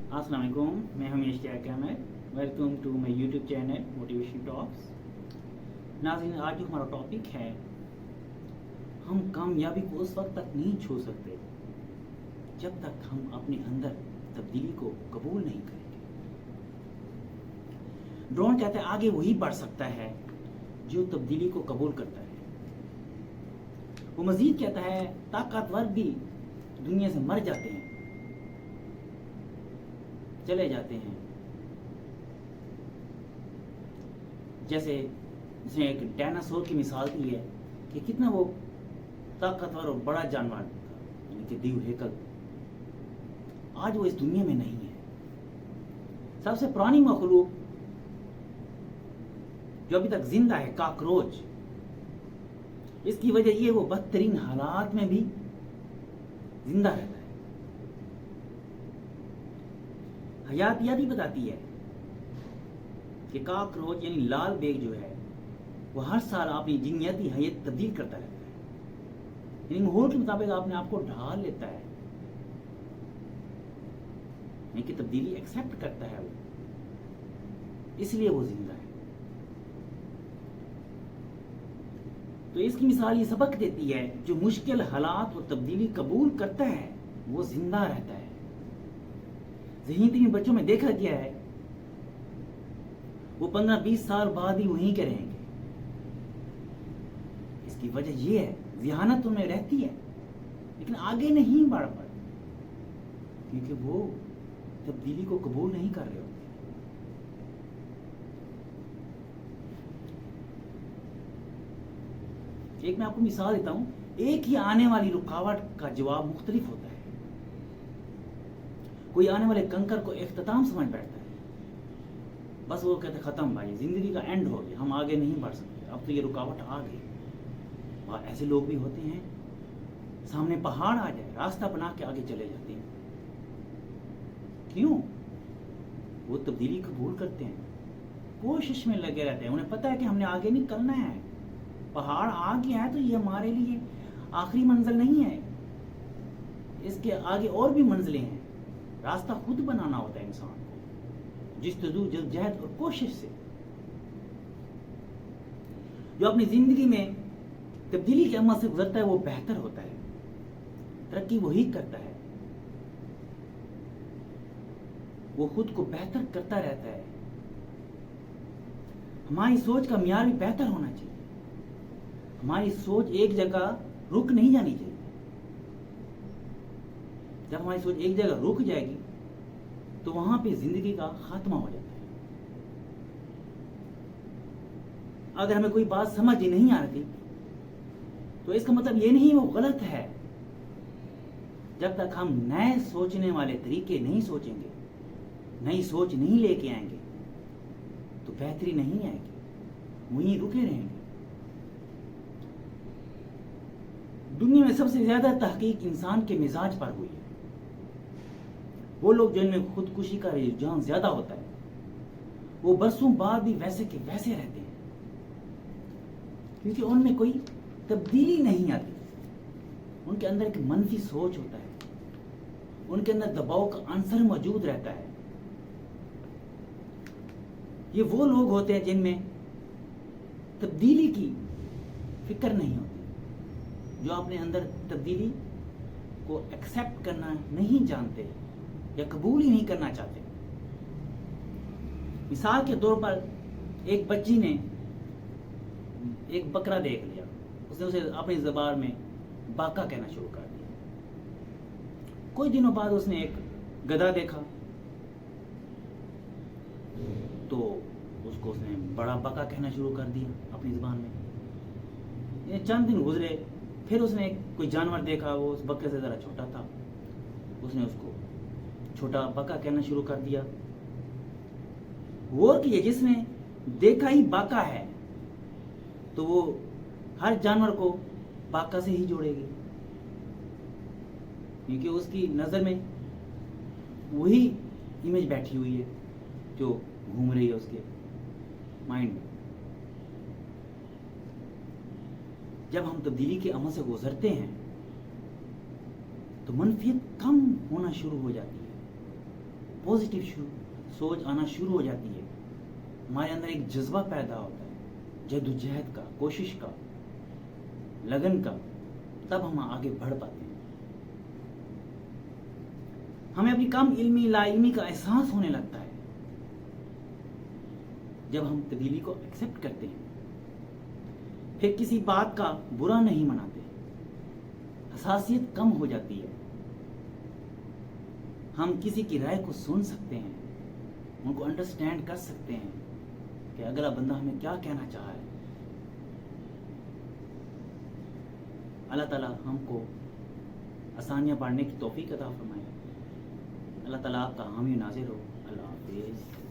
अस्सलाम वालेकुम, मैं हूं Ishtiaq Ahmed. Welcome to my YouTube channel motivation talks. नाज़रीन, आज जो हमारा टॉपिक है, हम कामयाबी को उस वक्त तक नहीं छू सकते जब तक हम अपने अंदर तब्दीली को कबूल नहीं करेंगे। ड्रोन कहता है आगे वही बढ़ सकता है जो तब्दीली को कबूल करता है। वो मजीद कहता है ताकतवर भी दुनिया से मर जाते हैं, चले जाते हैं। जैसे उसने एक डायनासोर की मिसाल दी है कि कितना वो ताकतवर और बड़ा जानवर था, यानी कि दीव हेकल, आज वो इस दुनिया में नहीं है। सबसे पुरानी मखलूक जो अभी तक जिंदा है, काकरोच, इसकी वजह ये वो बदतरीन हालात में भी जिंदा रहता है। हयातियात ही बताती है कि काकरोच यानी लाल बेग जो है वो हर साल अपनी जिन्याती हैयत तब्दील करता रहता है, यानी माहौल के मुताबिक अपने आप को ढाल लेता है, यानी कि तब्दीली एक्सेप्ट करता है वो, इसलिए वो जिंदा है। तो इसकी मिसाल ये सबक देती है, जो मुश्किल हालात और तब्दीली कबूल करता है वो जिंदा रहता है। ज़हीन बच्चों में देखा गया है वो 15-20 साल बाद ही वहीं के रहेंगे। इसकी वजह ये है, ज़हानत उनमें रहती है लेकिन आगे नहीं बढ़ पाते, क्योंकि वो तब्दीली को कबूल नहीं कर रहे होते। एक मैं आपको मिसाल देता हूं, एक ही आने वाली रुकावट का जवाब मुख्तलिफ होता है। कोई आने वाले कंकर को इख्तिताम समझ बैठता है, बस वो कहते खत्म भाई, जिंदगी का एंड हो गया, हम आगे नहीं बढ़ सकते, अब तो ये रुकावट आ गई। और ऐसे लोग भी होते हैं, सामने पहाड़ आ जाए, रास्ता बना के आगे चले जाते हैं। क्यों? वो तब्दीली कबूल करते हैं, कोशिश में लगे रहते हैं, उन्हें पता है कि हमने आगे निकलना है, पहाड़ आ गया है तो ये हमारे लिए आखिरी मंजिल नहीं है, इसके आगे और भी मंजिलें हैं। रास्ता खुद बनाना होता है इंसान को, जद्दोजहद और कोशिश से। जो अपनी जिंदगी में तब्दीली के अमल से गुजरता है वो बेहतर होता है, तरक्की वही करता है, वो खुद को बेहतर करता रहता है। हमारी सोच का मियार भी बेहतर होना चाहिए, हमारी सोच एक जगह रुक नहीं जानी चाहिए। जब हमारी सोच एक जगह रुक जाएगी तो वहां पे जिंदगी का खात्मा हो जाता है। अगर हमें कोई बात समझ ही नहीं आ रही तो इसका मतलब ये नहीं वो गलत है। जब तक हम नए सोचने वाले तरीके नहीं सोचेंगे, नई सोच नहीं लेके आएंगे तो बेहतरी नहीं आएगी, वहीं रुके रहेंगे। दुनिया में सबसे ज्यादा तहकीक इंसान के मिजाज पर हुई है। वो लोग जिनमें खुदकुशी का रुझान ज्यादा होता है वो बरसों बाद भी वैसे के वैसे रहते हैं, क्योंकि उनमें कोई तब्दीली नहीं आती। उनके अंदर एक मनफी सोच होता है, उनके अंदर दबाव का अंसर मौजूद रहता है। ये वो लोग होते हैं जिनमें तब्दीली की फिक्र नहीं होती, जो अपने अंदर तब्दीली को एक्सेप्ट करना नहीं जानते या कबूल ही नहीं करना चाहते। मिसाल के तौर पर एक बच्ची ने एक बकरा देख लिया, उसने उसे अपनी ज़बान में बाका कहना शुरू कर दिया। कुछ दिनों बाद उसने एक गधा देखा तो उसको उसने बड़ा बका कहना शुरू कर दिया अपनी ज़बान में। ये चंद दिन गुजरे, फिर उसने कोई जानवर देखा, वो उस बकरे से ज़रा छोटा था, उसने उसको छोटा बका कहना शुरू कर दिया। गौर किए, जिसने देखा ही बाका है तो वो हर जानवर को बाका से ही जोड़ेगी, क्योंकि उसकी नज़र में वही इमेज बैठी हुई है जो घूम रही है उसके माइंड में। जब हम तब्दीली के अमल से गुजरते हैं तो मनफियत कम होना शुरू हो जाती है, پازیٹیو سوچ آنا شروع ہو جاتی ہے، ہمارے اندر ایک جذبہ پیدا ہوتا ہے جدوجہد کا، کوشش کا، لگن کا، تب ہم آگے بڑھ پاتے ہیں۔ ہمیں اپنی کم علمی لا علمی کا احساس ہونے لگتا ہے جب ہم تبدیلی کو ایکسیپٹ کرتے ہیں، پھر کسی بات کا برا نہیں مناتے، حساسیت کم ہو جاتی ہے، ہم کسی کی رائے کو سن سکتے ہیں، ان کو انڈرسٹینڈ کر سکتے ہیں کہ اگلا بندہ ہمیں کیا کہنا چاہا ہے۔ اللہ تعالیٰ ہم کو آسانیاں پڑھنے کی توفیق عطا فرمائے۔ اللہ تعالیٰ آپ کا حامی و ناصر ہو۔ اللہ حافظ۔